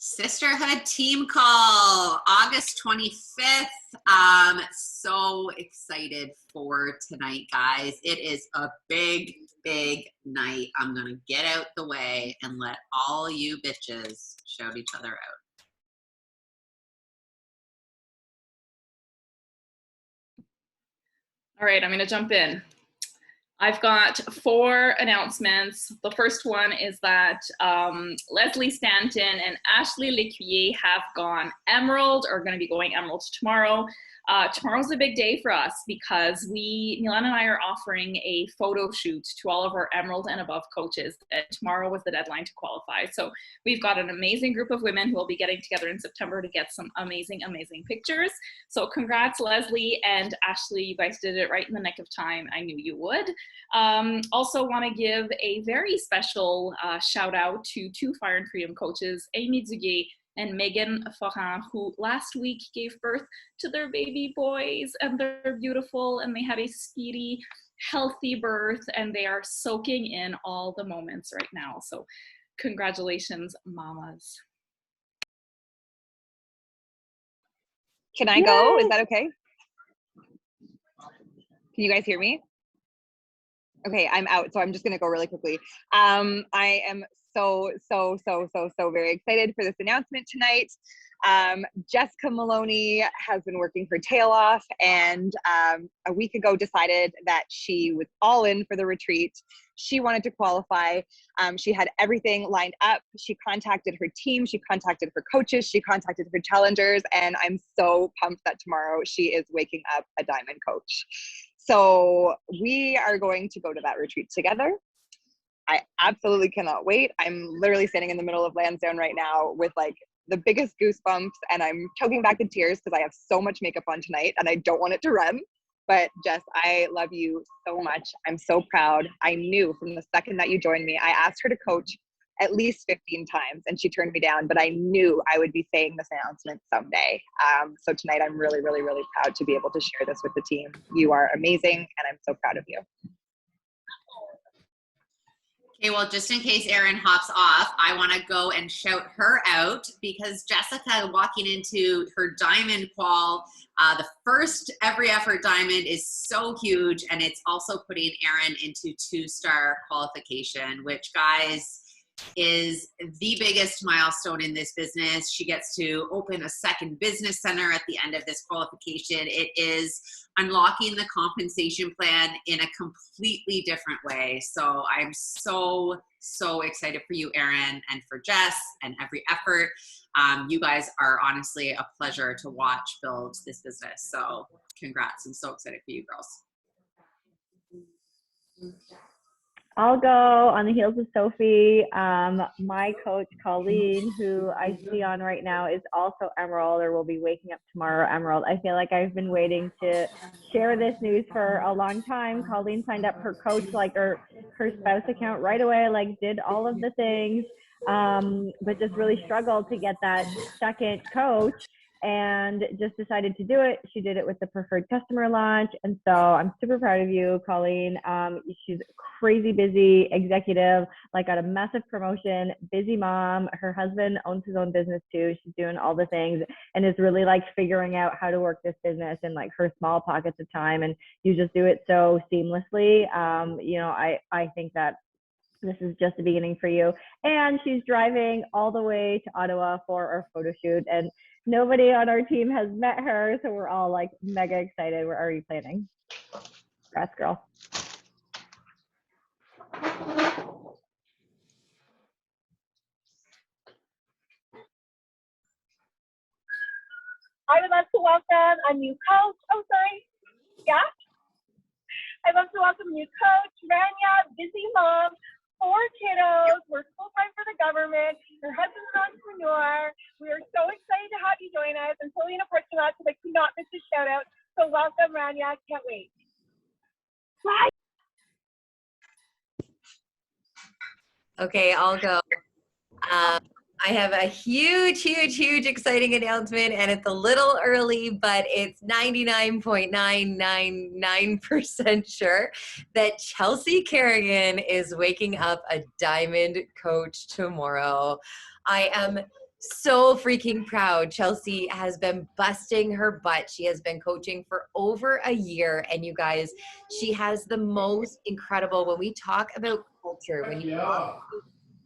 Sisterhood team call, August 25th. So excited for tonight, guys. It is a big, big night. I'm gonna get out the way and let all you bitches shout each other out. All right, I'm gonna jump in. I've got 4 announcements. The first one is that Leslie Stanton and Ashley Lecuyer have gone Emerald, or going to be going Emerald tomorrow. Tomorrow's a big day for us because Milan and I are offering a photo shoot to all of our Emerald and above coaches. And tomorrow was the deadline to qualify. So we've got an amazing group of women who will be getting together in September to get some amazing, amazing pictures. So congrats, Leslie and Ashley. You guys did it right in the nick of time. I knew you would. Also want to give a very special shout out to 2 Fire and Freedom coaches, Amy Duguay and Megan Foran, who last week gave birth to their baby boys, and they're beautiful, and they had a speedy, healthy birth, and they are soaking in all the moments right now. So congratulations, mamas. Can I go? Is that okay? Can you guys hear me? Okay, I'm out, so I'm just gonna go really quickly. I am so very excited for this announcement tonight. Jessica Maloney has been working her tail off, and a week ago decided that she was all in for the retreat. She wanted to qualify. She had everything lined up. She contacted her team, she contacted her coaches, she contacted her challengers, and I'm so pumped that tomorrow she is waking up a diamond coach. So we are going to go to that retreat together. I absolutely cannot wait. I'm literally standing in the middle of Lansdowne right now with like the biggest goosebumps, and I'm choking back the tears because I have so much makeup on tonight and I don't want it to run. But Jess, I love you so much. I'm so proud. I knew from the second that you joined me, I asked her to coach at least 15 times and she turned me down, but I knew I would be saying this announcement someday. So tonight I'm really proud to be able to share this with the team. You are amazing and I'm so proud of you. Okay, well, just in case Erin hops off, I want to go and shout her out because Jessica walking into her diamond qual, the first every effort diamond is so huge, and it's also putting Erin into 2-star qualification, which, guys, is the biggest milestone in this business. She gets to open a second business center at the end of this qualification. It is unlocking the compensation plan in a completely different way. So I'm so excited for you, Erin, and for Jess and every effort. You guys are honestly a pleasure to watch build this business. So congrats. I'm so excited for you girls. I'll go on the heels of Sophie. My coach, Colleen, who I see on right now, is also Emerald, or will be waking up tomorrow Emerald. I feel like I've been waiting to share this news for a long time. Colleen signed up her coach, like her spouse account right away, like did all of the things, but just really struggled to get that second coach, and just decided to do it. She did it with the preferred customer launch. And so I'm super proud of you, Colleen. She's a crazy busy executive, like got a massive promotion, busy mom. Her husband owns his own business too. She's doing all the things and is really like figuring out how to work this business in like her small pockets of time. And you just do it so seamlessly. You know, I think that this is just the beginning for you. And she's driving all the way to Ottawa for our photo shoot. And nobody on our team has met her, so we're all like mega excited. We're already planning. Congrats, girl. I would love to welcome a new coach. Oh, sorry. Yeah? I'd love to welcome a new coach, Rania, busy mom, 4 kiddos, works full-time for the government. Her husband's an entrepreneur. We are so excited to have you join us. I'm totally in a parking lot, so I could not miss a shout out. So welcome, Rania. Can't wait. Bye. Okay, I'll go. I have a huge exciting announcement, and it's a little early, but it's 99.999% sure that Chelsea Kerrigan is waking up a diamond coach tomorrow. I am so freaking proud. Chelsea has been busting her butt. She has been coaching for over a year. And you guys, she has the most incredible, when we talk about culture, when you talk about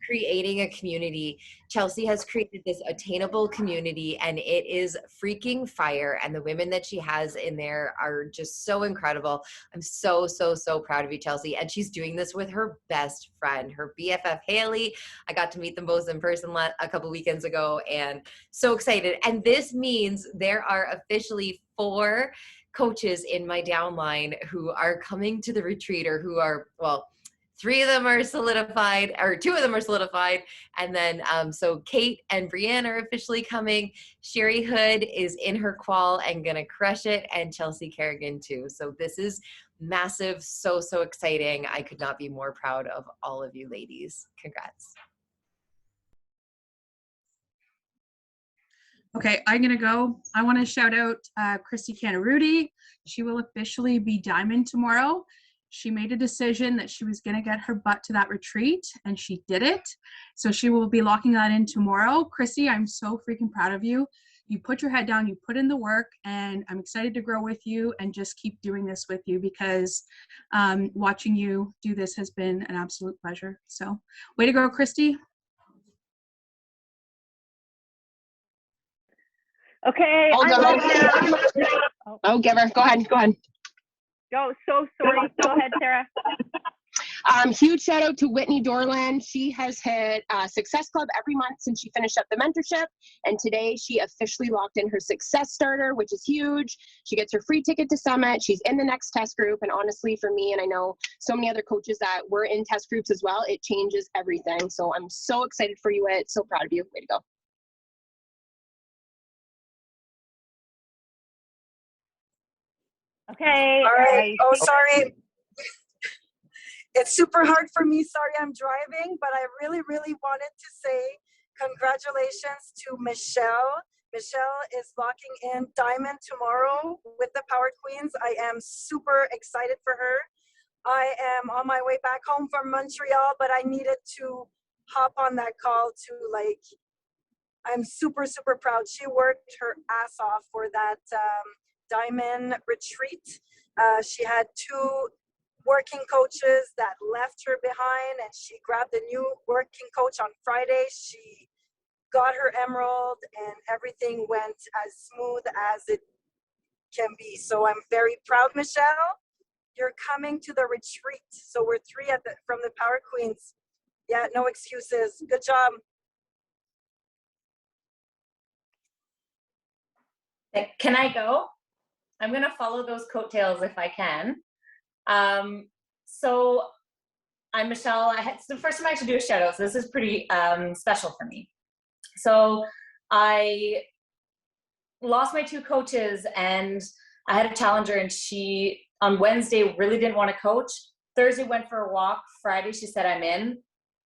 creating a community, Chelsea has created this attainable community and it is freaking fire. And the women that she has in there are just so incredible. I'm so, so, so proud of you, Chelsea. And she's doing this with her best friend, her BFF, Haley. I got to meet them both in person a couple weekends ago and so excited. And this means there are officially 4 coaches in my downline who are coming to the retreat, or who are, well, 3 of them are solidified, or 2 of them are solidified. And then, so Kate and Brienne are officially coming. Sherry Hood is in her qual and gonna crush it, and Chelsea Kerrigan too. So this is massive, so, so exciting. I could not be more proud of all of you ladies. Congrats. Okay, I'm gonna go. I wanna shout out Christy Canarudi. She will officially be Diamond tomorrow. She made a decision that she was going to get her butt to that retreat, and she did it. So she will be locking that in tomorrow. Chrissy, I'm so freaking proud of you. You put your head down, you put in the work, and I'm excited to grow with you and just keep doing this with you, because watching you do this has been an absolute pleasure. So way to go, Christy. Okay. Give her. Go ahead. Go. So sorry. Go ahead, Sarah. Huge shout out to Whitney Dorland. She has hit Success Club every month since she finished up the mentorship. And today she officially locked in her Success Starter, which is huge. She gets her free ticket to Summit. She's in the next test group. And honestly, for me, and I know so many other coaches that were in test groups as well, it changes everything. So I'm so excited for you, Whit. So proud of you. Way to go. Okay. All right. Oh, sorry. It's super hard for me. Sorry, I'm driving, but I really, really wanted to say congratulations to Michelle. Michelle is locking in Diamond tomorrow with the Power Queens. I am super excited for her. I am on my way back home from Montreal, but I needed to hop on that call to I'm super, super proud. She worked her ass off for that Diamond retreat. She had 2 working coaches that left her behind, and she grabbed a new working coach on Friday. She got her emerald, and everything went as smooth as it can be. So I'm very proud, Michelle. You're coming to the retreat. So we're 3 from the Power Queens. Yeah, no excuses. Good job. Can I go? I'm going to follow those coattails if I can. So I'm Michelle. It's the first time I actually do a shout out, so this is pretty special for me. So I lost my 2 coaches, and I had a challenger, and she on Wednesday really didn't want to coach. Thursday went for a walk. Friday she said I'm in.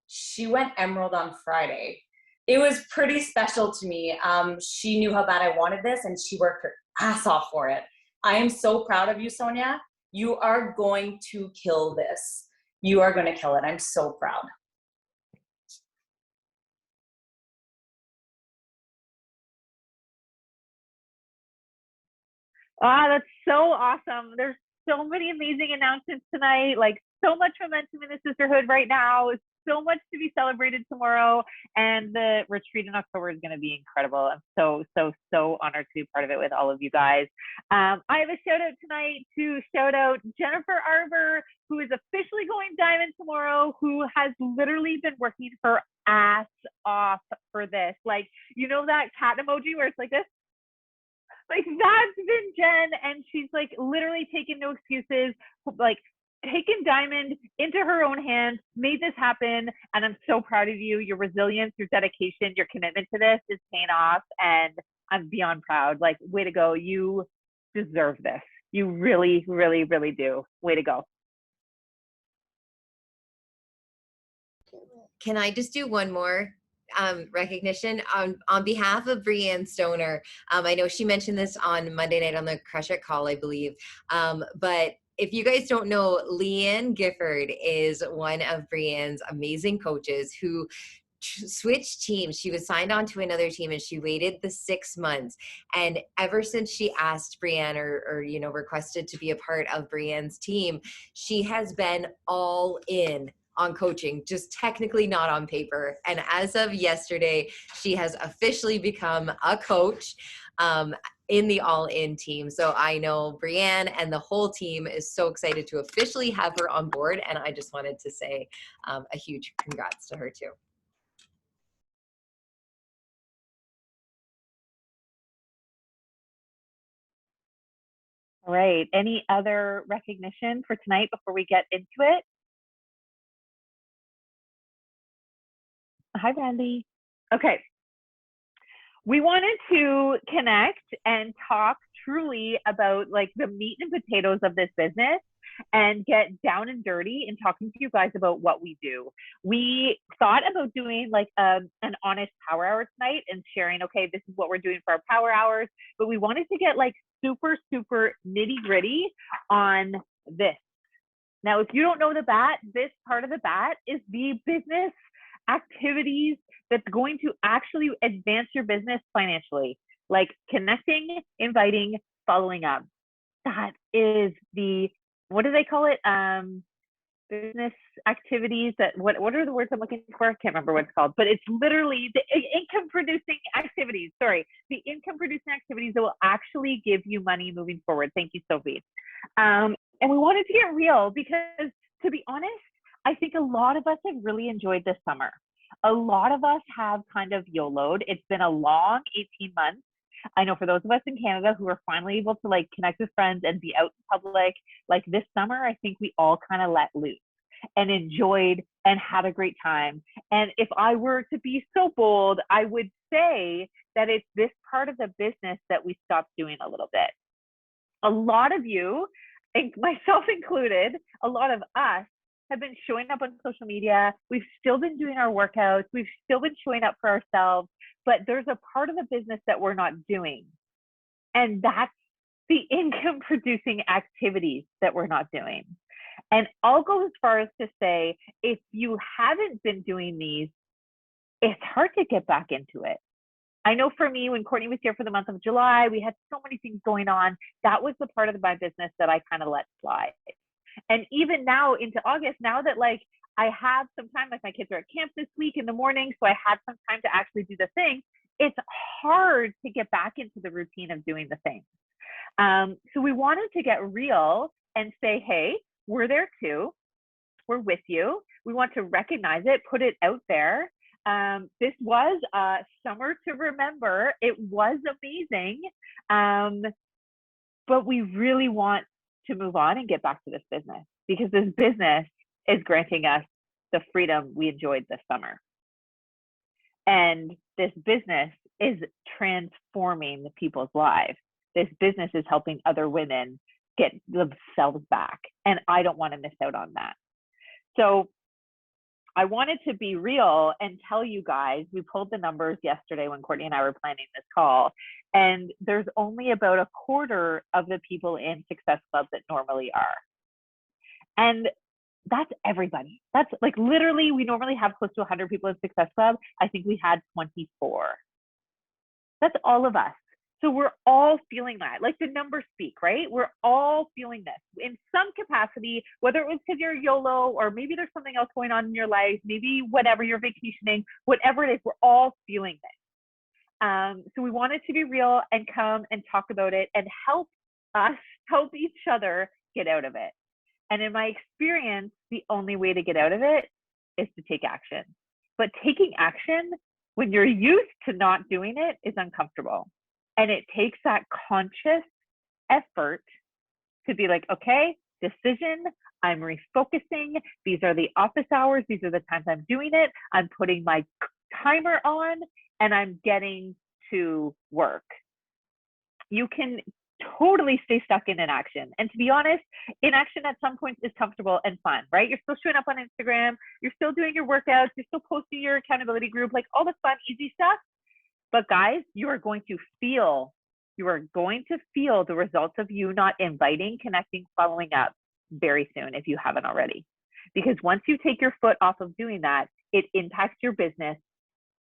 She went emerald on Friday. It was pretty special to me. She knew how bad I wanted this, and she worked her ass off for it. I am so proud of you, Sonia. You are going to kill this. You are going to kill it. I'm so proud. Ah, that's so awesome. There's so many amazing announcements tonight, like so much momentum in the sisterhood right now. So much to be celebrated tomorrow, and the retreat in October is going to be incredible. I'm so, so, so honored to be part of it with all of you guys. I have a shout out tonight to shout out Jennifer Arbour, who is officially going Diamond tomorrow, who has literally been working her ass off for this. Like, you know that cat emoji where it's like this? Like, that's been Jen, and she's like literally taken no excuses, like taken Diamond into her own hands, made this happen, and I'm so proud of you. Your resilience, your dedication, your commitment to this is paying off, and I'm beyond proud. Like, way to go. You deserve this. You really, really, really do. Way to go. Can I just do one more recognition on behalf of Brienne Stoner? I know she mentioned this on Monday night on the Crush It call, I believe. But if you guys don't know, Leanne Gifford is one of Brienne's amazing coaches who switched teams. She was signed on to another team and she waited the 6 months. And ever since she asked Brienne or you know, requested to be a part of Brienne's team, she has been all in on coaching, just technically not on paper. And as of yesterday, she has officially become a coach in the All In team. So I know Brienne and the whole team is so excited to officially have her on board. And I just wanted to say a huge congrats to her too. All right. Any other recognition for tonight before we get into it? Hi, Randy. Okay. We wanted to connect and talk truly about like the meat and potatoes of this business and get down and dirty and talking to you guys about what we do. We thought about doing like an honest power hour tonight and sharing, okay, this is what we're doing for our power hours, but we wanted to get like super nitty gritty on this. Now, if you don't know the BAT, this part of the BAT is the business activities that's going to actually advance your business financially, like connecting, inviting, following up. That is the, what do they call it? Business activities that, what are the words I'm looking for? I can't remember what it's called, but it's literally the income producing activities. Sorry, the income producing activities that will actually give you money moving forward. Thank you, Sophie. And we wanted to get real because, to be honest, I think a lot of us have really enjoyed this summer. A lot of us have kind of YOLO'd. It's been a long 18 months. I know for those of us in Canada who are finally able to like connect with friends and be out in public, like this summer, I think we all kind of let loose and enjoyed and had a great time. And if I were to be so bold, I would say that it's this part of the business that we stopped doing a little bit. A lot of you, myself included, a lot of us have been showing up on social media. We've still been doing our workouts. We've still been showing up for ourselves, but there's a part of the business that we're not doing. And that's the income producing activities that we're not doing. And I'll go as far as to say, if you haven't been doing these, it's hard to get back into it. I know for me, when Courtney was here for the month of July, we had so many things going on. That was the part of my business that I kind of let slide. And even now into August, now that like I have some time, like my kids are at camp this week in the morning, so I had some time to actually do the thing, it's hard to get back into the routine of doing the thing. So we wanted to get real and say, hey, we're there too. We're with you. We want to recognize it, put it out there. This was a summer to remember. It was amazing. But we really want to move on and get back to this business because this business is granting us the freedom we enjoyed this summer. And this business is transforming the people's lives. This business is helping other women get themselves back. And I don't want to miss out on that. So I wanted to be real and tell you guys, we pulled the numbers yesterday when Courtney and I were planning this call, and there's only about a quarter of the people in Success Club that normally are. And that's everybody. That's like literally, we normally have close to 100 people in Success Club. I think we had 24. That's all of us. So we're all feeling that, like the numbers speak, right? We're all feeling this in some capacity, whether it was because you're YOLO or maybe there's something else going on in your life, maybe whatever, you're vacationing, whatever it is, we're all feeling this. So we wanted to be real and come and talk about it and help us, help each other get out of it. And in my experience, the only way to get out of it is to take action. But taking action when you're used to not doing it is uncomfortable. And it takes that conscious effort to be like, okay, decision, I'm refocusing. These are the office hours. These are the times I'm doing it. I'm putting my timer on and I'm getting to work. You can totally stay stuck in inaction. And to be honest, inaction at some point is comfortable and fun, right? You're still showing up on Instagram. You're still doing your workouts. You're still posting your accountability group, like all the fun, easy stuff. But guys, you are going to feel the results of you not inviting, connecting, following up very soon if you haven't already. Because once you take your foot off of doing that, it impacts your business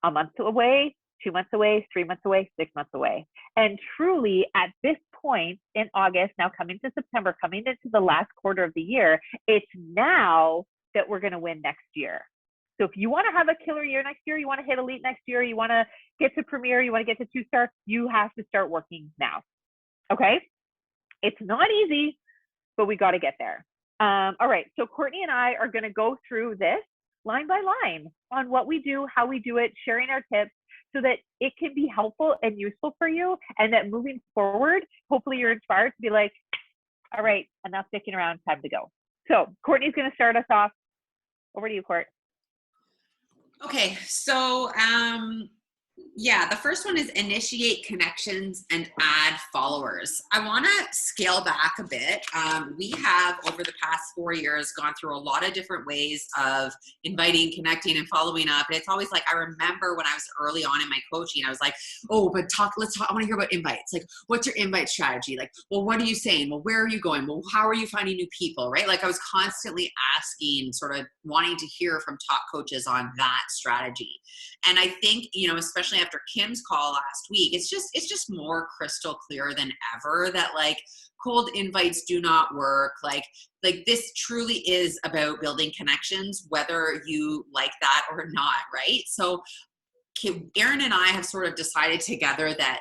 a month away, 2 months away, 3 months away, 6 months away. And truly at this point in August, now coming to September, coming into the last quarter of the year, it's now that we're going to win next year. So if you want to have a killer year next year, you want to hit elite next year, you want to get to premier, you want to get to 2-star, you have to start working now. Okay? It's not easy, but we got to get there. All right. So Courtney and I are going to go through this line by line on what we do, how we do it, sharing our tips so that it can be helpful and useful for you. And that moving forward, hopefully you're inspired to be like, all right, enough sticking around, time to go. So Courtney's going to start us off. Over to you, Court. Okay, so yeah, the first one is initiate connections and add followers. I want to scale back a bit. We have, over the past 4 years, gone through a lot of different ways of inviting, connecting, and following up. And it's always like, I remember when I was early on in my coaching, I was like, oh, but let's talk. I want to hear about invites. Like, what's your invite strategy? Like, well, what are you saying? Well, where are you going? Well, how are you finding new people, right? Like I was constantly asking, sort of wanting to hear from top coaches on that strategy. And I think, you know, especially after Kim's call last week, it's just more crystal clear than ever that like cold invites do not work. Like this truly is about building connections, whether you like that or not, right? So Erin and I have sort of decided together that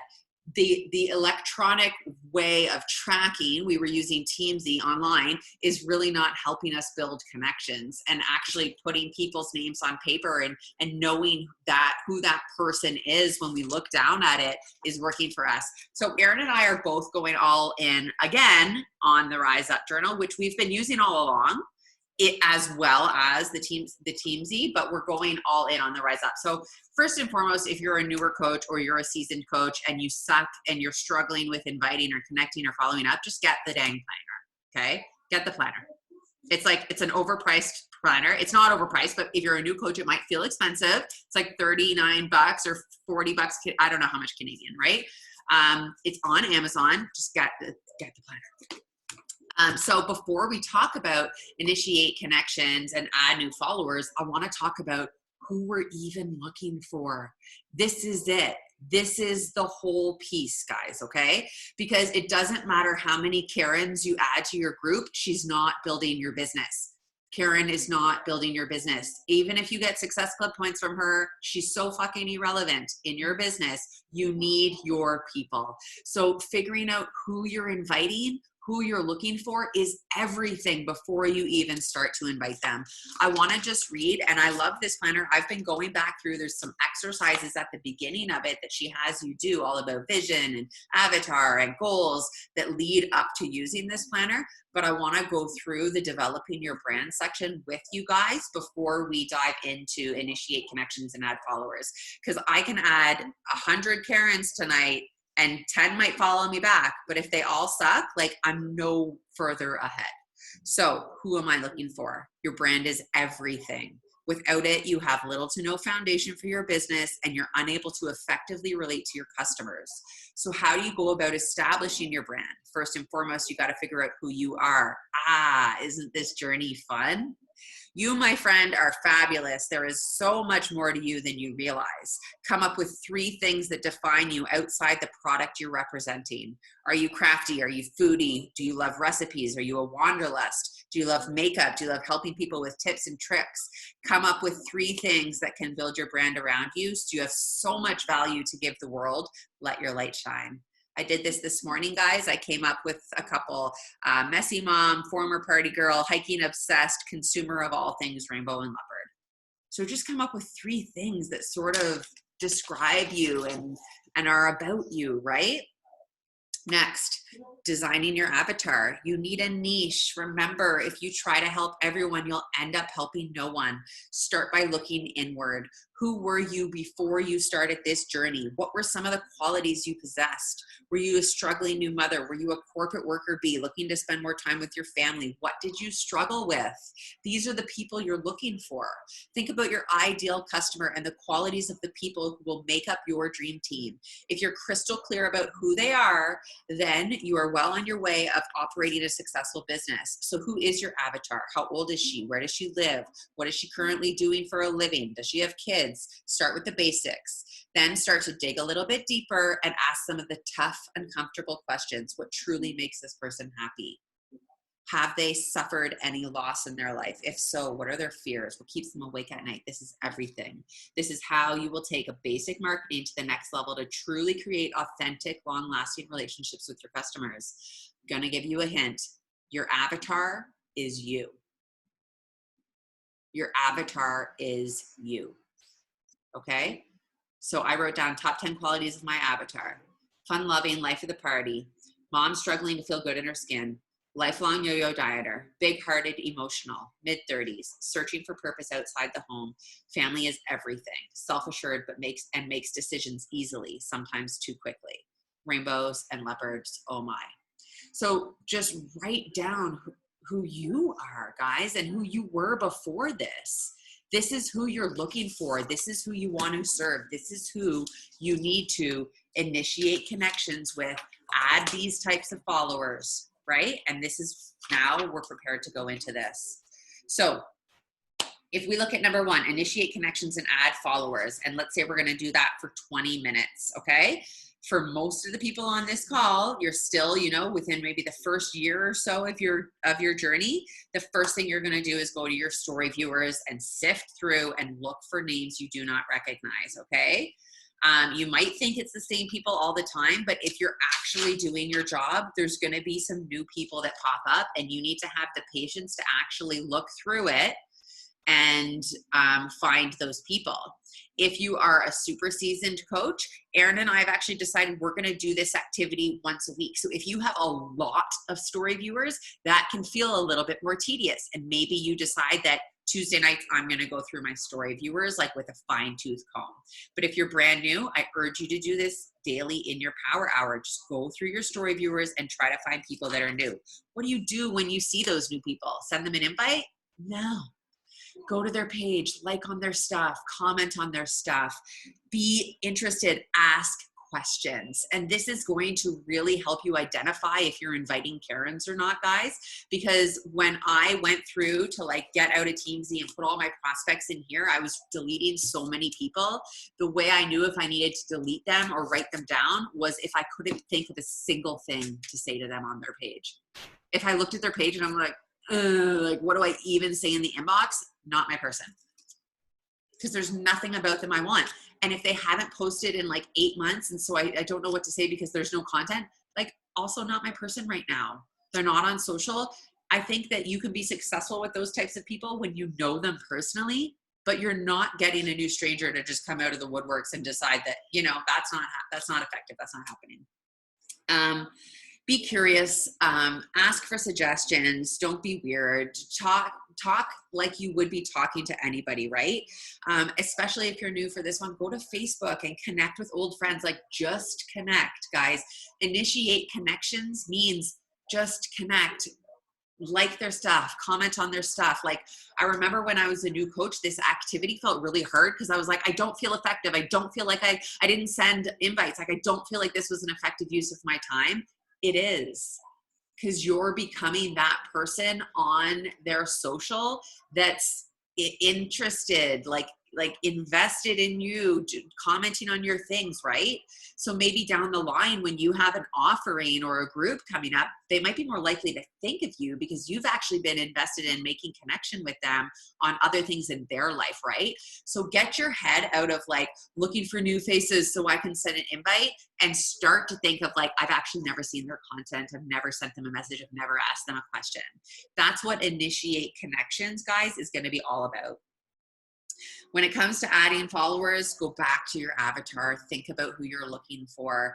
the electronic way of tracking, we were using Teamsy online, is really not helping us build connections and actually putting people's names on paper and knowing that who that person is when we look down at it is working for us. So Erin and I are both going all in again on the Rise Up Journal, which we've been using all along, it as well as the Teamsy, but we're going all in on the Rise Up. So first and foremost, if you're a newer coach or you're a seasoned coach and you suck and you're struggling with inviting or connecting or following up, just get the dang planner, okay? Get the planner. It's like, it's an overpriced planner. It's not overpriced, but if you're a new coach, it might feel expensive. It's like $39 or $40. I don't know how much Canadian, right? It's on Amazon. Just get the planner. So before we talk about initiate connections and add new followers, I want to talk about who we're even looking for. This is it. This is the whole piece, guys, okay? Because it doesn't matter how many Karens you add to your group, she's not building your business. Karen is not building your business. Even if you get Success Club points from her, she's so fucking irrelevant in your business. You need your people. So figuring out who you're inviting, who you're looking for is everything before you even start to invite them. I want to just read, and I love this planner. I've been going back through, there's some exercises at the beginning of it that she has you do all about vision and avatar and goals that lead up to using this planner. But I want to go through the developing your brand section with you guys before we dive into initiate connections and add followers. Because I can add 100 Karens tonight and 10 might follow me back, but if they all suck, like I'm no further ahead. So who am I looking for? Your brand is everything. Without it, you have little to no foundation for your business and you're unable to effectively relate to your customers. So how do you go about establishing your brand? First and foremost, you got to figure out who you are. Isn't this journey fun? You, my friend, are fabulous. There is so much more to you than you realize. Come up with 3 things that define you outside the product you're representing. Are you crafty? Are you foodie? Do you love recipes? Are you a wanderlust? Do you love makeup? Do you love helping people with tips and tricks? Come up with 3 things that can build your brand around you so you have so much value to give the world. Let your light shine. I did this morning, guys. I came up with a couple, messy mom, former party girl, hiking obsessed, consumer of all things rainbow and leopard. So just come up with 3 things that sort of describe you and are about you, right? Next, designing your avatar. You need a niche. Remember, if you try to help everyone, you'll end up helping no one. Start by looking inward. Who were you before you started this journey? What were some of the qualities you possessed? Were you a struggling new mother? Were you a corporate worker bee looking to spend more time with your family? What did you struggle with? These are the people you're looking for. Think about your ideal customer and the qualities of the people who will make up your dream team. If you're crystal clear about who they are, then you are well on your way of operating a successful business. So who is your avatar? How old is she? Where does she live? What is she currently doing for a living? Does she have kids? Start with the basics. Then start to dig a little bit deeper and ask some of the tough, uncomfortable questions. What truly makes this person happy? Have they suffered any loss in their life? If so, what are their fears? What keeps them awake at night? This is everything. This is how you will take a basic marketing to the next level to truly create authentic, long-lasting relationships with your customers. I'm gonna give you a hint. Your avatar is you. Your avatar is you, okay? So I wrote down top 10 qualities of my avatar. Fun-loving, life of the party, mom struggling to feel good in her skin, lifelong yo-yo dieter, big-hearted, emotional, mid-30s, searching for purpose outside the home, family is everything, self-assured but makes decisions easily, sometimes too quickly, rainbows and leopards, oh my. So just write down who you are, guys, and who you were before this. This is who you're looking for. This is who you want to serve. This is who you need to initiate connections with, add these types of followers, right? And this is, now we're prepared to go into this. So if we look at number one, initiate connections and add followers. And let's say we're going to do that for 20 minutes, okay? For most of the people on this call, you're still, you know, within maybe the first year or so of your journey. The first thing you're going to do is go to your story viewers and sift through and look for names you do not recognize, okay? You might think it's the same people all the time, but if you're actually doing your job, there's going to be some new people that pop up, and you need to have the patience to actually look through it and find those people. If you are a super seasoned coach, Erin and I have actually decided we're going to do this activity once a week. So if you have a lot of story viewers, that can feel a little bit more tedious. And maybe you decide that Tuesday nights, I'm going to go through my story viewers like with a fine tooth comb. But if you're brand new, I urge you to do this daily in your power hour. Just go through your story viewers and try to find people that are new. What do you do when you see those new people? Send them an invite? No. Go to their page, like on their stuff, comment on their stuff, be interested, ask questions. And this is going to really help you identify if you're inviting Karens or not, guys, because when I went through to like get out of Teamsy and put all my prospects in here, I was deleting so many people. The way I knew if I needed to delete them or write them down was if I couldn't think of a single thing to say to them on their page. If I looked at their page and I'm like what do I even say in the inbox? Not my person. Because there's nothing about them I want. And if they haven't posted in like 8 months, and so I don't know what to say because there's no content, like also not my person right now. They're not on social. I think that you can be successful with those types of people when you know them personally, but you're not getting a new stranger to just come out of the woodworks and decide that, you know, that's not effective. That's not happening. Be curious, ask for suggestions, don't be weird, talk like you would be talking to anybody, right? Especially if you're new for this one, go to Facebook and connect with old friends, like just connect, guys. Initiate connections means just connect, like their stuff, comment on their stuff. Like I remember when I was a new coach, this activity felt really hard because I was like, I don't feel effective. I don't feel like I didn't send invites. Like I don't feel like this was an effective use of my time. It is, because you're becoming that person on their social that's interested, like invested in you, commenting on your things, right? So maybe down the line when you have an offering or a group coming up, they might be more likely to think of you because you've actually been invested in making connection with them on other things in their life, right? So get your head out of like looking for new faces so I can send an invite and start to think of like, I've actually never seen their content. I've never sent them a message. I've never asked them a question. That's what initiate connections, guys, is going to be all about. When it comes to adding followers, go back to your avatar, think about who you're looking for,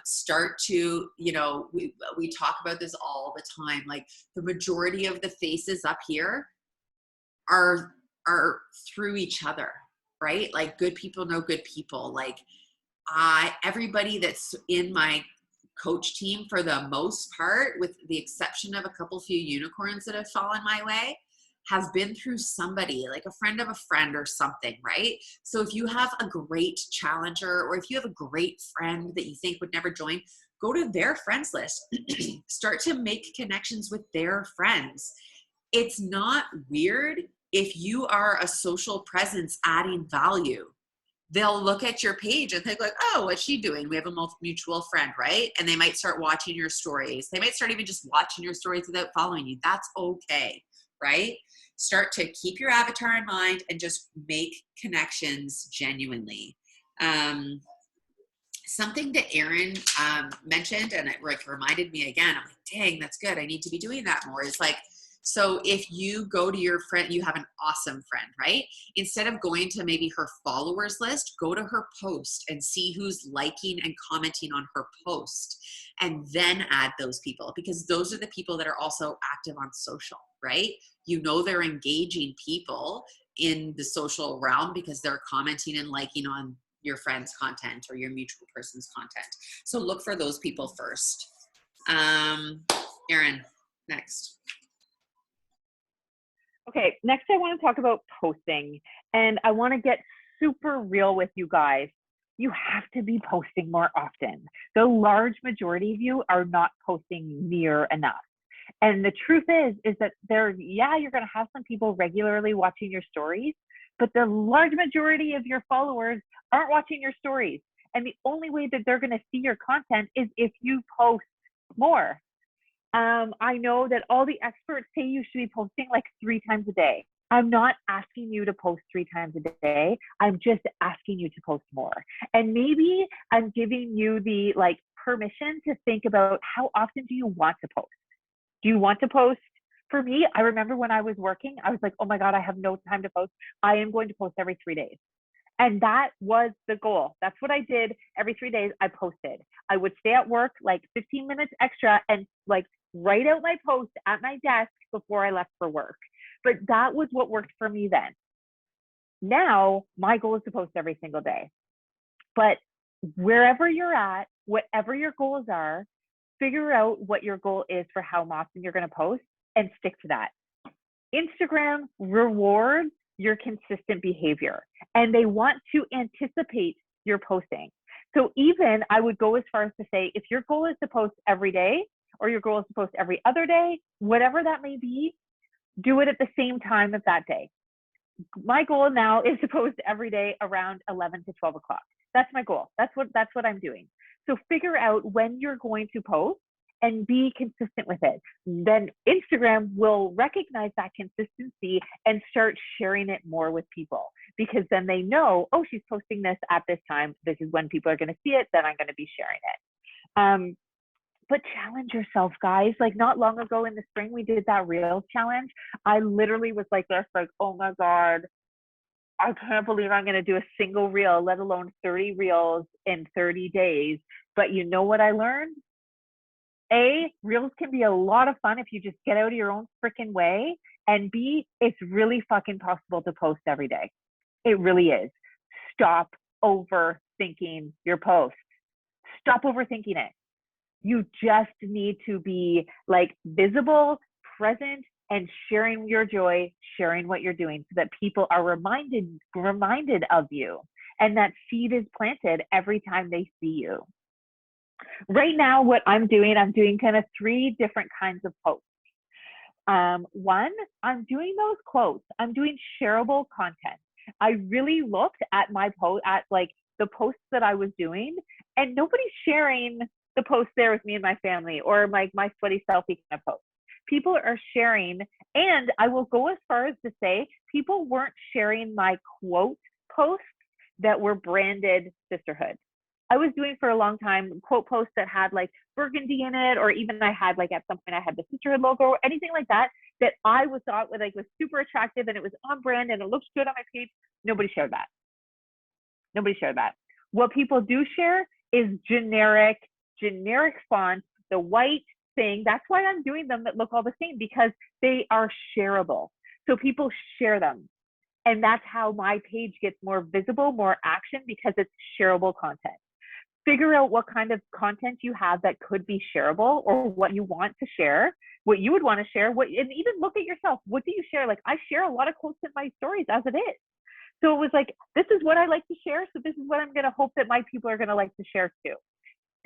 start to, you know, we talk about this all the time, like the majority of the faces up here are through each other, right? Like good people know good people. Like everybody that's in my coach team, for the most part, with the exception of a couple few unicorns that have fallen my way, have been through somebody, like a friend of a friend or something, right? So if you have a great challenger or if you have a great friend that you think would never join, go to their friends list. Start to make connections with their friends. It's not weird if you are a social presence adding value. They'll look at your page and think like, oh, what's she doing? We have a mutual friend, right? And they might start watching your stories. They might start even just watching your stories without following you. That's okay, right? Start to keep your avatar in mind and just make connections genuinely. Something that Erin mentioned, and it like reminded me again, I'm like, dang, that's good. I need to be doing that more. Is like, so if you go to your friend, you have an awesome friend, right? Instead of going to maybe her followers list, go to her post and see who's liking and commenting on her post, and then add those people, because those are the people that are also active on social, right? You know, they're engaging people in the social realm because they're commenting and liking on your friend's content or your mutual person's content. So look for those people first. Erin, next. Okay, next I want to talk about posting, and I want to get super real with you guys. You have to be posting more often. The large majority of you are not posting near enough. And the truth is that you're going to have some people regularly watching your stories, but the large majority of your followers aren't watching your stories. And the only way that they're going to see your content is if you post more. I know that all the experts say you should be posting like 3 times a day. I'm not asking you to post 3 times a day. I'm just asking you to post more. And maybe I'm giving you the like permission to think about how often do you want to post? Do you want to post? For me, I remember when I was working, I was like, oh my God, I have no time to post. I am going to post every 3 days. And that was the goal. That's what I did. Every 3 days I posted. I would stay at work like 15 minutes extra and like write out my post at my desk before I left for work. But that was what worked for me then. Now my goal is to post every single day. But wherever you're at, whatever your goals are, figure out what your goal is for how often you're going to post and stick to that. Instagram rewards your consistent behavior, and they want to anticipate your posting. So even I would go as far as to say, if your goal is to post every day, or your goal is to post every other day, whatever that may be, do it at the same time of that day. My goal now is to post every day around 11 to 12 o'clock. That's my goal. That's what I'm doing. So figure out when you're going to post and be consistent with it. Then Instagram will recognize that consistency and start sharing it more with people, because then they know, oh, she's posting this at this time. This is when people are going to see it. Then I'm going to be sharing it. But challenge yourself, guys. Like not long ago in the spring, we did that Reels challenge. I literally was like this, like, oh my God, I can't believe I'm going to do a single reel, let alone 30 reels in 30 days. But you know what I learned? Reels can be a lot of fun if you just get out of your own freaking way. And B, it's really fucking possible to post every day. It really is. Stop overthinking your posts. Stop overthinking it. You just need to be like visible, present, and sharing your joy, sharing what you're doing, so that people are reminded of you, and that seed is planted every time they see you. Right now, what I'm doing kind of 3 different kinds of posts. One, I'm doing those quotes. I'm doing shareable content. I really looked at my post, at like the posts that I was doing, and nobody's sharing the post there with me and my family, or like my sweaty selfie kind of post. People are sharing, and I will go as far as to say people weren't sharing my quote posts that were branded sisterhood. I was doing for a long time quote posts that had like burgundy in it, or even I had like at some point I had the sisterhood logo or anything like that I thought was super attractive and it was on brand and it looks good on my page. Nobody shared that. What people do share is generic font, the white thing. That's why I'm doing them that look all the same, because they are shareable. So people share them. And that's how my page gets more visible, more action, because it's shareable content. Figure out what kind of content you have that could be shareable, or what you want to share, what you would want to share, and even look at yourself. What do you share? Like I share a lot of quotes in my stories as it is. So it was like, this is what I like to share. So this is what I'm going to hope that my people are going to like to share too.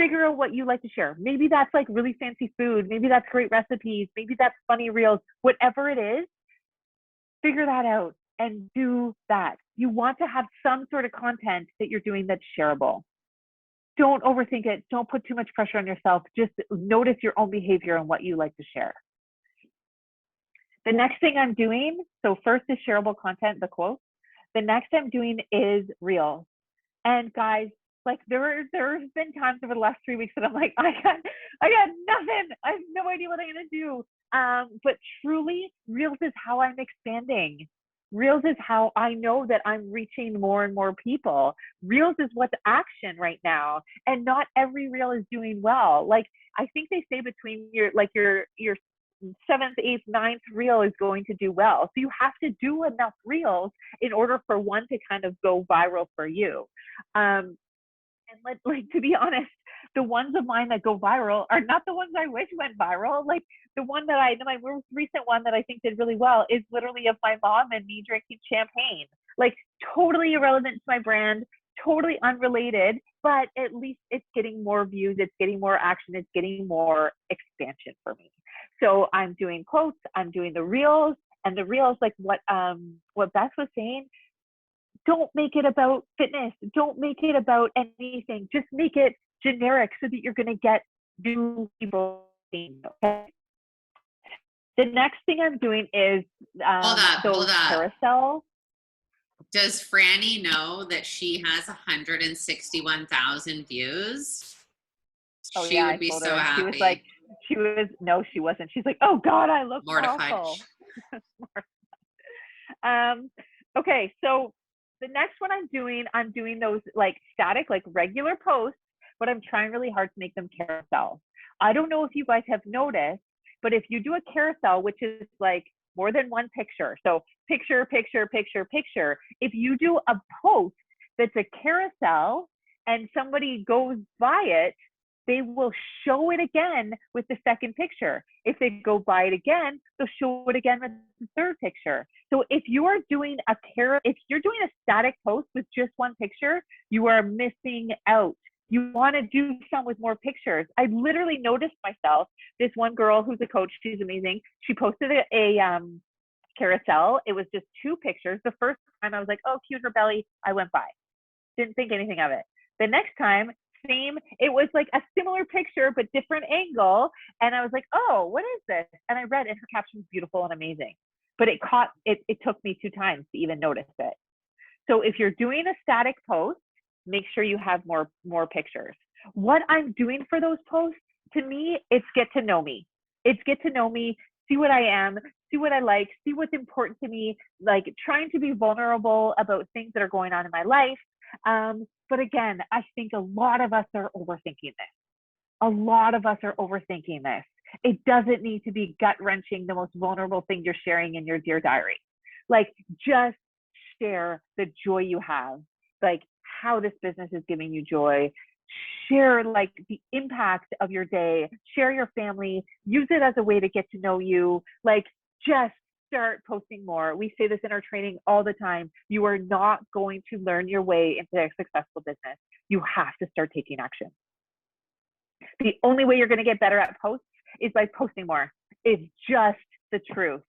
figure out what you like to share. Maybe that's like really fancy food. Maybe that's great recipes. Maybe that's funny reels. Whatever it is, figure that out and do that. You want to have some sort of content that you're doing that's shareable. Don't overthink it. Don't put too much pressure on yourself. Just notice your own behavior and what you like to share. The next thing I'm doing, so first is shareable content, the quotes. The next I'm doing is reels. And guys, like there's been times over the last 3 weeks that I'm like, I got nothing. I have no idea what I'm gonna do. But truly, reels is how I'm expanding. Reels is how I know that I'm reaching more and more people. Reels is what's action right now. And not every reel is doing well. Like I think they say between your 7th, 8th, 9th reel is going to do well. So you have to do enough reels in order for one to kind of go viral for you. And like to be honest, the ones of mine that go viral are not the ones I wish went viral. Like the one that my most recent one that I think did really well is literally of my mom and me drinking champagne. Like totally irrelevant to my brand, totally unrelated, but at least it's getting more views, it's getting more action, it's getting more expansion for me. So I'm doing quotes, I'm doing the reels, and the reels, like what Beth was saying, don't make it about fitness. Don't make it about anything. Just make it generic so that you're going to get new people. Okay. The next thing I'm doing is Hold up. carousel. Does Franny know that she has 161,000 views? Oh, She would be so happy. She was like, no, she wasn't. She's like, oh God, I look mortified. awful. Okay, so the next one I'm doing those like static, like regular posts, but I'm trying really hard to make them carousel. I don't know if you guys have noticed, but if you do a carousel, which is like more than one picture, so picture, picture, picture, picture, if you do a post that's a carousel and somebody goes by it, they will show it again with the second picture. If they go by it again, they'll show it again with the third picture. So if you are doing a static post with just one picture, you are missing out. You want to do some with more pictures. I literally noticed myself, this one girl who's a coach, she's amazing. She posted a carousel. It was just 2 pictures. The first time I was like, oh, cute, her belly. I went by. Didn't think anything of it. The next time, same, it was like a similar picture, but different angle. And I was like, oh, what is this? And I read, and her caption was beautiful and amazing. But it took me 2 times to even notice it. So if you're doing a static post, make sure you have more pictures. What I'm doing for those posts, to me, it's get to know me. It's get to know me, see what I am, see what I like, see what's important to me, like trying to be vulnerable about things that are going on in my life. But again, I think a lot of us are overthinking this. A lot of us are overthinking this. It doesn't need to be gut-wrenching, the most vulnerable thing you're sharing in your Dear Diary. Like, just share the joy you have, like how this business is giving you joy. Share like the impact of your day. Share your family. Use it as a way to get to know you. Like, just start posting more. We say this in our training all the time. You are not going to learn your way into a successful business. You have to start taking action. The only way you're going to get better at posts is by posting more. It's just the truth.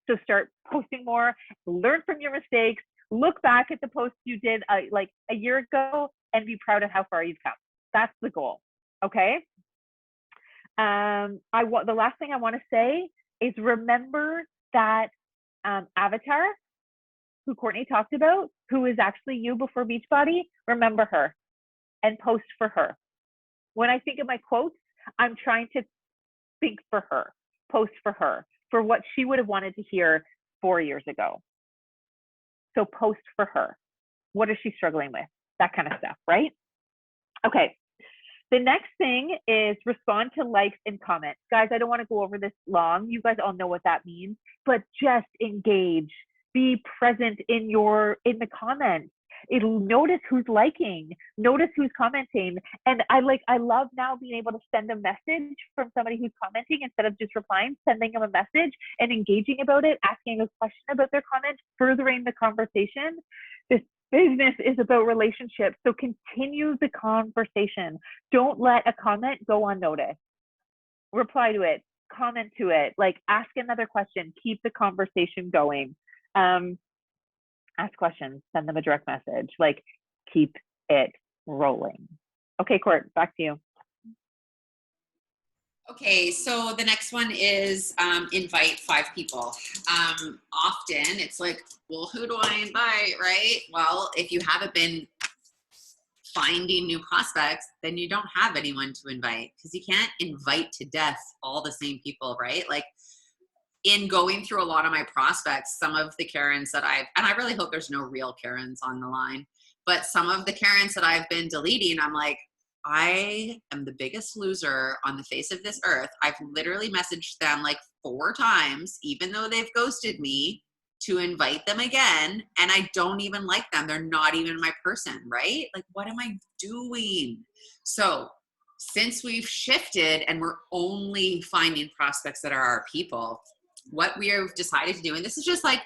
So start posting more, learn from your mistakes, look back at the posts you did like a year ago and be proud of how far you've come. That's the goal. Okay. The last thing I want to say is remember that avatar who Courtney talked about, who is actually you before Beachbody, remember her and post for her. When I think of my quotes, I'm trying to think for her, post for her, for what she would have wanted to hear 4 years ago. So post for her. What is she struggling with? That kind of stuff, right? Okay. The next thing is respond to likes and comments. Guys, I don't want to go over this long. You guys all know what that means, but just engage. Be present in the comments. Notice who's liking, notice who's commenting. And I love now being able to send a message from somebody who's commenting instead of just replying, sending them a message and engaging about it, asking a question about their comment, furthering the conversation. Business is about relationships. So continue the conversation. Don't let a comment go unnoticed. Reply to it, comment to it, like ask another question, keep the conversation going. Ask questions, send them a direct message, like keep it rolling. Okay, Court, back to you. Okay, so the next one is invite 5 people. Often it's like, well, who do I invite, right? Well, if you haven't been finding new prospects, then you don't have anyone to invite, because you can't invite to death all the same people, right? Like, in going through a lot of my prospects, some of the Karens that and I really hope there's no real Karens on the line, but some of the Karens that I've been deleting, I'm like, I am the biggest loser on the face of this earth. I've literally messaged them like 4 times, even though they've ghosted me, to invite them again, and I don't even like them. They're not even my person, right? Like, what am I doing? So since we've shifted and we're only finding prospects that are our people, what we have decided to do, and this is just like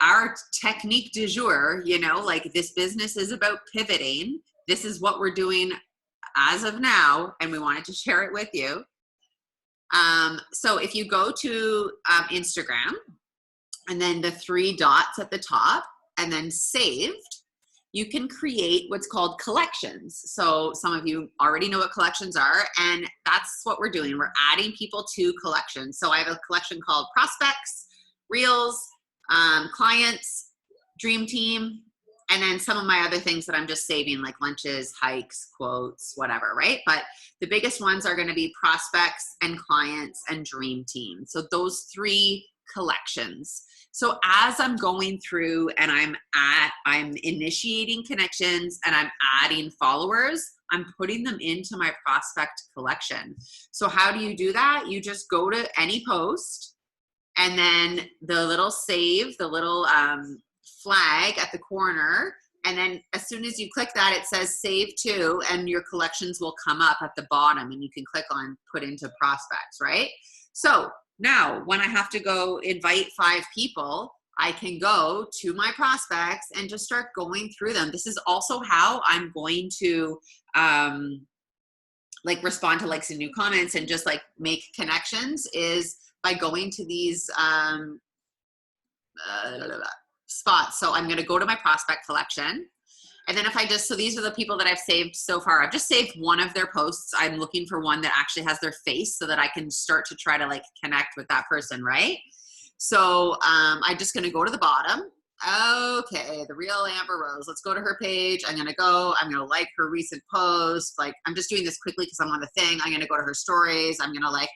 our technique du jour, you know, like this business is about pivoting. This is what we're doing as of now, and we wanted to share it with you. So if you go to Instagram, and then the 3 dots at the top, and then saved, you can create what's called collections. So some of you already know what collections are, and that's what we're doing. We're adding people to collections. So I have a collection called Prospects, Reels, Clients, Dream Team, and then some of my other things that I'm just saving, like lunches, hikes, quotes, whatever, right? But the biggest ones are going to be Prospects and Clients and Dream Team. So those 3 collections. So as I'm going through and I'm initiating connections and I'm adding followers, I'm putting them into my prospect collection. So how do you do that? You just go to any post, and then the little save, the little flag at the corner, and then as soon as you click that, it says save to, and your collections will come up at the bottom, and you can click on put into prospects, right? So now when I have to go invite 5 people, I can go to my prospects and just start going through them. This is also how I'm going to like respond to likes and new comments and just like make connections, is by going to these spots. So I'm going to go to my prospect collection. And then if I just, so these are the people that I've saved so far. I've just saved one of their posts. I'm looking for one that actually has their face so that I can start to try to like connect with that person, right? So I'm just going to go to the bottom. Okay, the real Amber Rose. Let's go to her page. I'm going to like her recent post. Like, I'm just doing this quickly because I'm on the thing. I'm going to go to her stories. I'm going to like,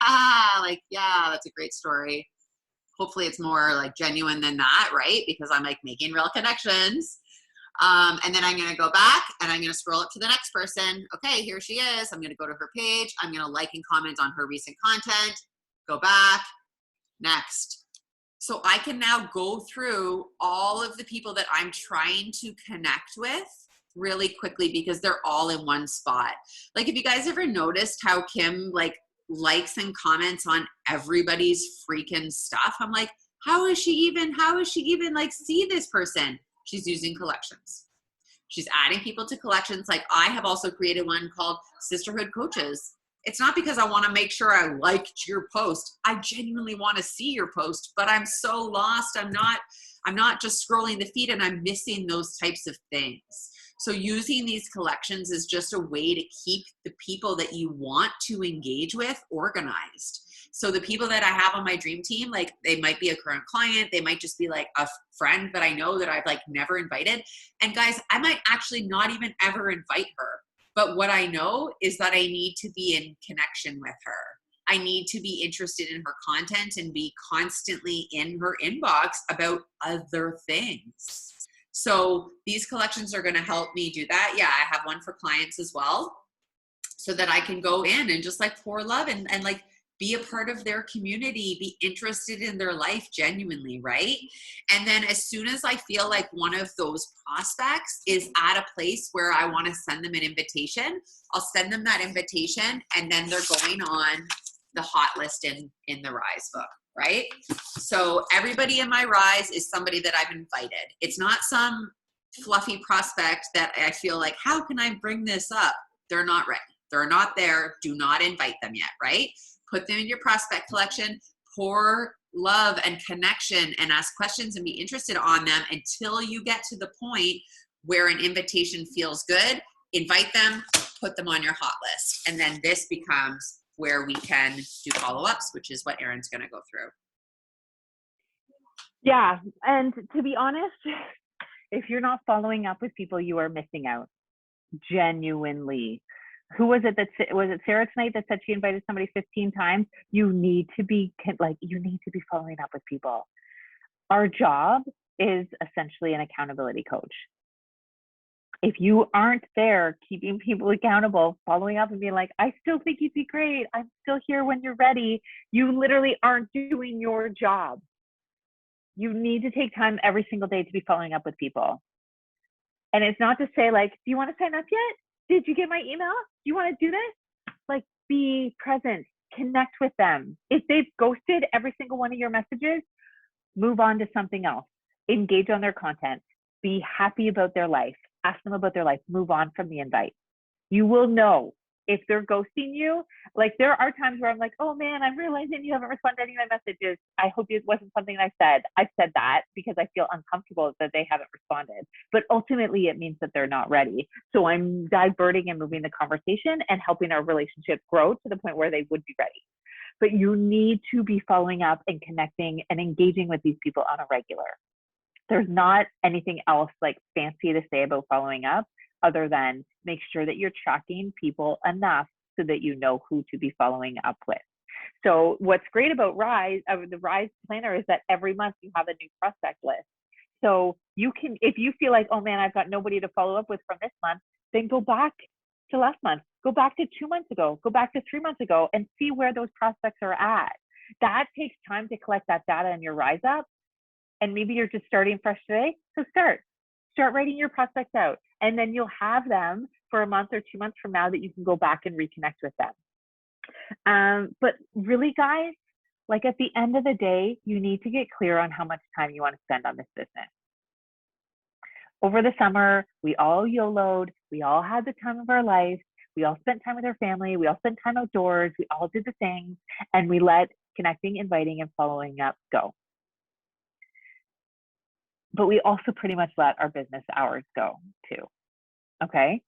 yeah, that's a great story. Hopefully it's more like genuine than that, right? Because I'm like making real connections. And then I'm going to go back and I'm going to scroll up to the next person. Okay, here she is. I'm going to go to her page. I'm going to like and comment on her recent content. Go back. Next. So I can now go through all of the people that I'm trying to connect with really quickly because they're all in one spot. Like, have you guys ever noticed how Kim like likes and comments on everybody's freaking stuff? I'm like, how is she even like see this person? She's using collections. She's adding people to collections. Like, I have also created one called Sisterhood Coaches. It's not because I want to make sure I liked your post. I genuinely want to see your post, but I'm so lost. I'm not just scrolling the feed, and I'm missing those types of things. So using these collections is just a way to keep the people that you want to engage with organized. So the people that I have on my dream team, like, they might be a current client. They might just be like a friend that I know that I've like never invited. And guys, I might actually not even ever invite her. But what I know is that I need to be in connection with her. I need to be interested in her content and be constantly in her inbox about other things. So these collections are going to help me do that. Yeah, I have one for clients as well, so that I can go in and just like pour love and like be a part of their community, be interested in their life genuinely, right? And then as soon as I feel like one of those prospects is at a place where I want to send them an invitation, I'll send them that invitation, and then they're going on the hot list in the Rise book, right? So everybody in my Rise is somebody that I've invited. It's not some fluffy prospect that I feel like, how can I bring this up? They're not ready. They're not there. Do not invite them yet, right? Put them in your prospect collection, pour love and connection and ask questions and be interested on them until you get to the point where an invitation feels good. Invite them, put them on your hot list. And then this becomes where we can do follow-ups, which is what Erin's going to go through. Yeah. And to be honest, if you're not following up with people, you are missing out. Genuinely. Who was it was it Sarah tonight that said she invited somebody 15 times? You need to be following up with people. Our job is essentially an accountability coach. If you aren't there keeping people accountable, following up and being like, I still think you'd be great, I'm still here when you're ready, you literally aren't doing your job. You need to take time every single day to be following up with people. And it's not to say like, do you want to sign up yet? Did you get my email? Do you want to do this? Like, be present, connect with them. If they've ghosted every single one of your messages, move on to something else. Engage on their content. Be happy about their life. Ask them about their life. Move on from the invite. You will know if they're ghosting you. Like, there are times where I'm like, oh man, I'm realizing you haven't responded to any of my messages. I hope it wasn't something I said. I said that because I feel uncomfortable that they haven't responded. But ultimately, it means that they're not ready. So I'm diverting and moving the conversation and helping our relationship grow to the point where they would be ready. But you need to be following up and connecting and engaging with these people on a regular. There's not anything else like fancy to say about following up other than make sure that you're tracking people enough so that you know who to be following up with. So what's great about the Rise Planner is that every month you have a new prospect list. So you can, if you feel like, oh man, I've got nobody to follow up with from this month, then go back to last month, go back to 2 months ago, go back to 3 months ago and see where those prospects are at. That takes time to collect that data in your Rise Up. And maybe you're just starting fresh today. So start writing your prospects out. And then you'll have them for a month or 2 months from now that you can go back and reconnect with them. But really, guys, like at the end of the day, you need to get clear on how much time you want to spend on this business. Over the summer, we all YOLO'd. We all had the time of our life. We all spent time with our family. We all spent time outdoors. We all did the things. And we let connecting, inviting, and following up go. But we also pretty much let our business hours go too, okay?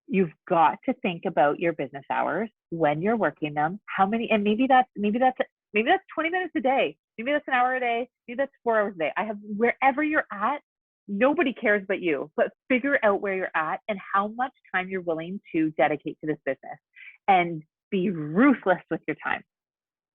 You've got to think about your business hours when you're working them, how many, and maybe that's 20 minutes a day, maybe that's an hour a day, maybe that's 4 hours a day. Wherever you're at, nobody cares but you, but figure out where you're at and how much time you're willing to dedicate to this business and be ruthless with your time.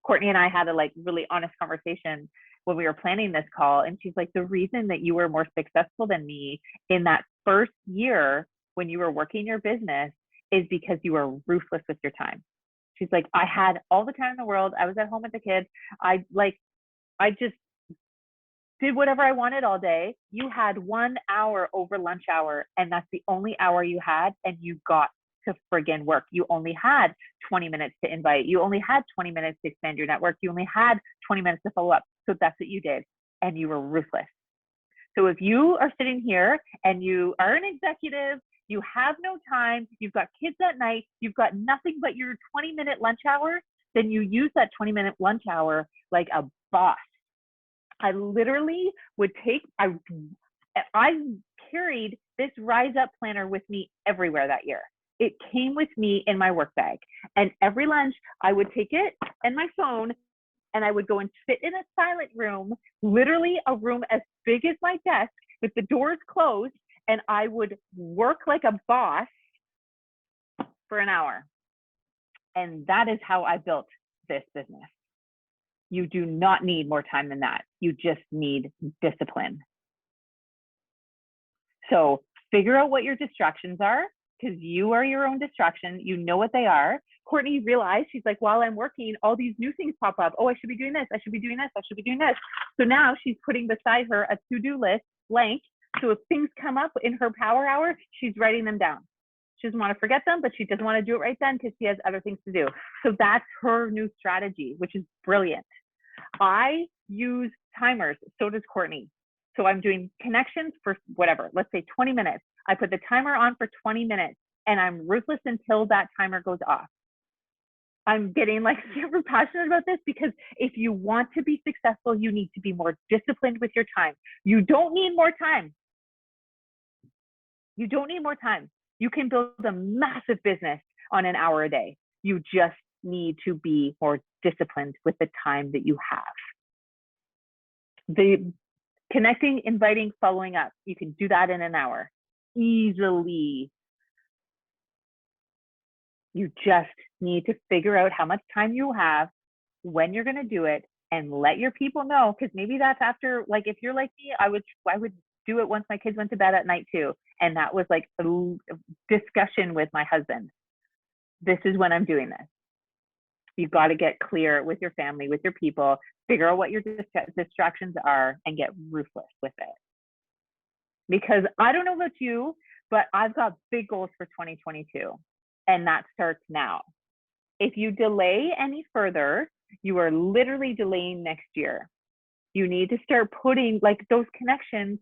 Courtney and I had a really honest conversation when we were planning this call. And she's like, the reason that you were more successful than me in that first year when you were working your business is because you were ruthless with your time. She's like, I had all the time in the world. I was at home with the kids. I just did whatever I wanted all day. You had 1 hour over lunch hour, and that's the only hour you had, and you got to friggin' work. You only had 20 minutes to invite. You only had 20 minutes to expand your network. You only had 20 minutes to follow up. So that's what you did, and you were ruthless. So if you are sitting here and you are an executive, you have no time, you've got kids at night, you've got nothing but your 20-minute lunch hour, then you use that 20-minute lunch hour like a boss. I literally would I carried this Rise Up planner with me everywhere that year. It came with me in my work bag. And every lunch, I would take it and my phone, and I would go and sit in a silent room, literally a room as big as my desk with the doors closed, and I would work like a boss for an hour. And that is how I built this business. You do not need more time than that. You just need discipline. So figure out what your distractions are, because you are your own distraction. You know what they are. Courtney realized, she's like, while I'm working, all these new things pop up. Oh, I should be doing this. I should be doing this. I should be doing this. So now she's putting beside her a to-do list blank. So if things come up in her power hour, she's writing them down. She doesn't want to forget them, but she doesn't want to do it right then because she has other things to do. So that's her new strategy, which is brilliant. I use timers. So does Courtney. So I'm doing connections for whatever, let's say 20 minutes. I put the timer on for 20 minutes and I'm ruthless until that timer goes off. I'm getting like super passionate about this because if you want to be successful, you need to be more disciplined with your time. You don't need more time. You don't need more time. You can build a massive business on an hour a day. You just need to be more disciplined with the time that you have. The connecting, inviting, following up, you can do that in an hour easily. You just need to figure out how much time you have, when you're going to do it, and let your people know. Because maybe that's after, like, if you're like me, I would do it once my kids went to bed at night too. And that was like a discussion with my husband. This is when I'm doing this. You've got to get clear with your family, with your people, figure out what your distractions are, and get ruthless with it. Because I don't know about you, but I've got big goals for 2022, and that starts now. If you delay any further, you are literally delaying next year. You need to start putting, like, those connections,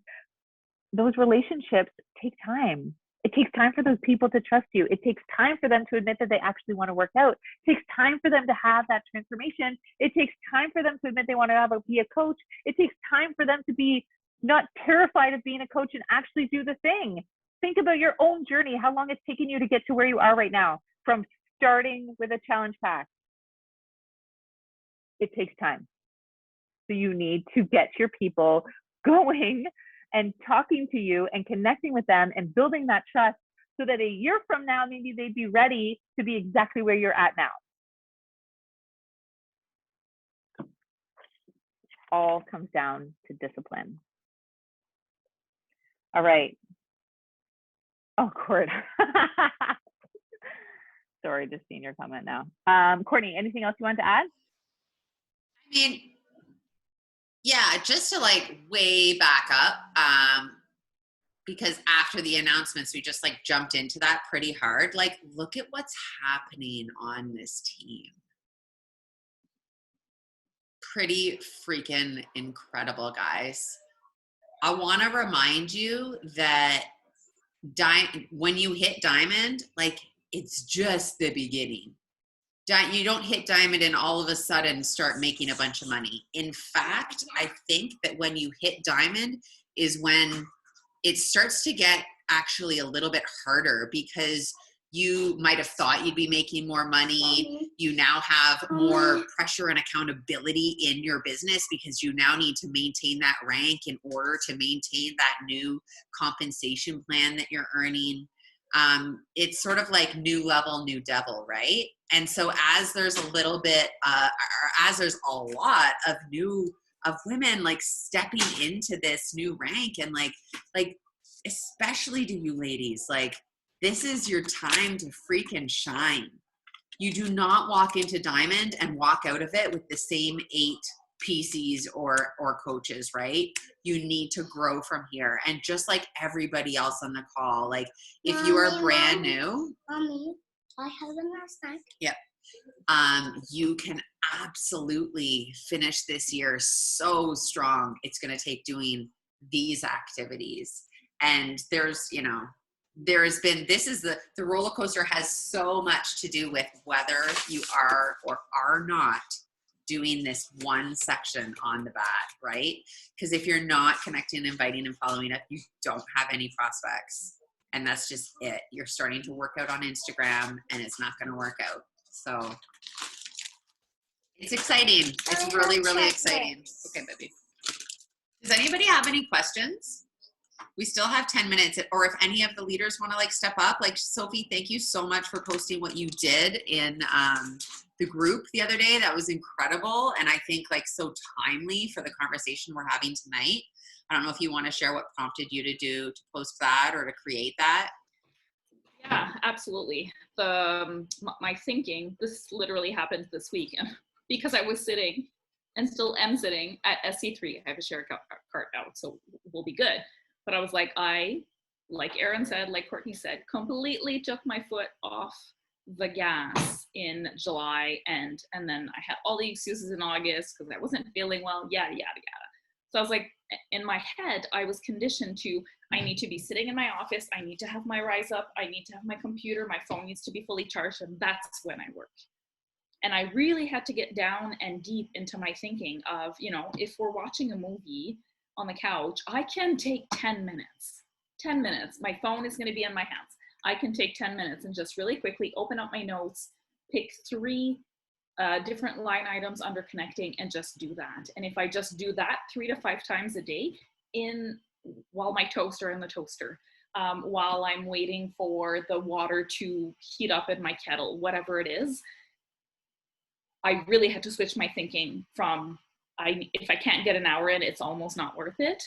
those relationships take time. It takes time for those people to trust you. It takes time for them to admit that they actually want to work out. It takes time for them to have that transformation. It takes time for them to admit they want to be a coach. It takes time for them to be not terrified of being a coach and actually do the thing. Think about your own journey, how long it's taken you to get to where you are right now, from starting with a challenge pack. It takes time. So you need to get your people going and talking to you and connecting with them and building that trust so that a year from now, maybe they'd be ready to be exactly where you're at now. All comes down to discipline. All right. Oh, Court. Sorry, just seeing your comment now. Courtney, anything else you want to add? I mean, yeah, just to like way back up, because after the announcements, we just like jumped into that pretty hard. Like, look at what's happening on this team. Pretty freaking incredible, guys. I want to remind you that when you hit diamond, like, it's just the beginning. You don't hit diamond and all of a sudden start making a bunch of money. In fact, I think that when you hit diamond is when it starts to get actually a little bit harder, because you might have thought you'd be making more money. You now have more pressure and accountability in your business because you now need to maintain that rank in order to maintain that new compensation plan that you're earning. It's sort of like new level, new devil, right? And so as there's a little bit, or as there's a lot of women like stepping into this new rank, and like especially to you ladies, like, this is your time to freaking shine. You do not walk into diamond and walk out of it with the same 8 PCs or coaches, right? You need to grow from here. And just like everybody else on the call, like, if you are brand new, Mommy, I have a snack. Yep. You can absolutely finish this year so strong. It's going to take doing these activities. And there's, there has been, the roller coaster has so much to do with whether you are or are not doing this one section on the bat, right? Because if you're not connecting, inviting, and following up, you don't have any prospects. And that's just it. You're starting to work out on Instagram and it's not going to work out. So it's exciting. It's really, really exciting. Okay, baby. Does anybody have any questions? We still have 10 minutes, or if any of the leaders want to like step up, like Sophie, thank you so much for posting what you did in the group the other day. That was incredible. And I think like so timely for the conversation we're having tonight. I don't know if you want to share what prompted you to post that or to create that. Yeah, absolutely. My thinking, this literally happened this week because I was sitting and still am sitting at SC3. I have a share cart now, so we'll be good. But I was like, like Erin said, like Courtney said, completely took my foot off the gas in July. And then I had all the excuses in August because I wasn't feeling well, yada, yada, yada. So I was like, in my head, I was conditioned to, I need to be sitting in my office. I need to have my Rise Up. I need to have my computer. My phone needs to be fully charged. And that's when I work. And I really had to get down and deep into my thinking of, you know, if we're watching a movie on the couch, I can take 10 minutes. 10 minutes. My phone is going to be in my hands. I can take 10 minutes and just really quickly open up my notes, pick 3 different line items under connecting, and just do that. And if I just do that 3 to 5 times a day, while my toasts are in the toaster, while I'm waiting for the water to heat up in my kettle, whatever it is, I really had to switch my thinking from, if I can't get an hour in, it's almost not worth it,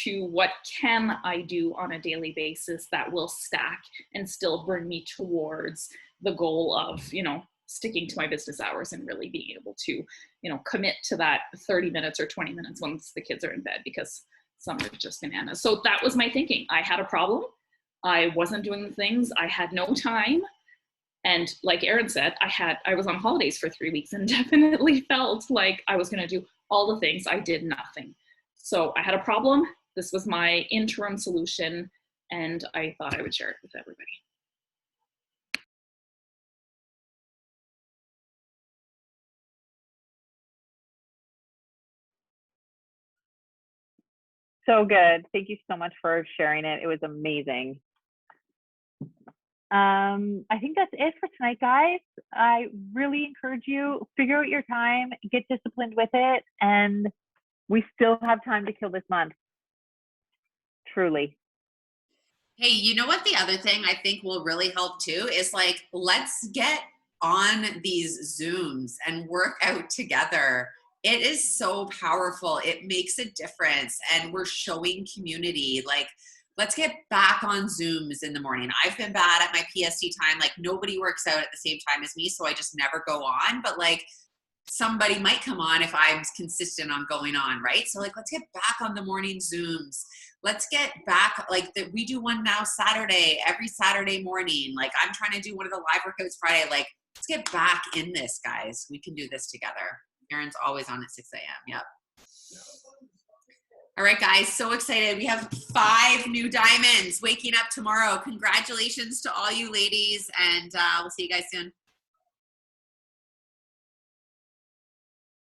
to what can I do on a daily basis that will stack and still bring me towards the goal of, you know, sticking to my business hours and really being able to, you know, commit to that 30 minutes or 20 minutes once the kids are in bed, because some are just bananas. So that was my thinking. I had a problem. I wasn't doing the things. I had no time. And like Erin said, I was on holidays for 3 weeks and definitely felt like I was going to do all the things. I did nothing. So I had a problem. This was my interim solution, and I thought I would share it with everybody. So good. Thank you so much for sharing it. It was amazing. I think that's it for tonight, guys. I really encourage you, figure out your time, get disciplined with it, and we still have time to kill this month. Truly. Hey, you know what the other thing I think will really help too is, like, let's get on these Zooms and work out together. It is so powerful. It makes a difference, and we're showing community. Like, let's get back on Zooms in the morning. I've been bad at my PST time. Like, nobody works out at the same time as me, so I just never go on. But like, somebody might come on if I'm consistent on going on, right? So like, let's get back on the morning Zooms. Let's get back, like, we do one now Saturday, every Saturday morning. Like, I'm trying to do one of the live workouts Friday. Like, let's get back in this, guys. We can do this together. Erin's always on at 6 a.m. Yep. All right, guys, so excited. We have 5 new diamonds waking up tomorrow. Congratulations to all you ladies, and we'll see you guys soon.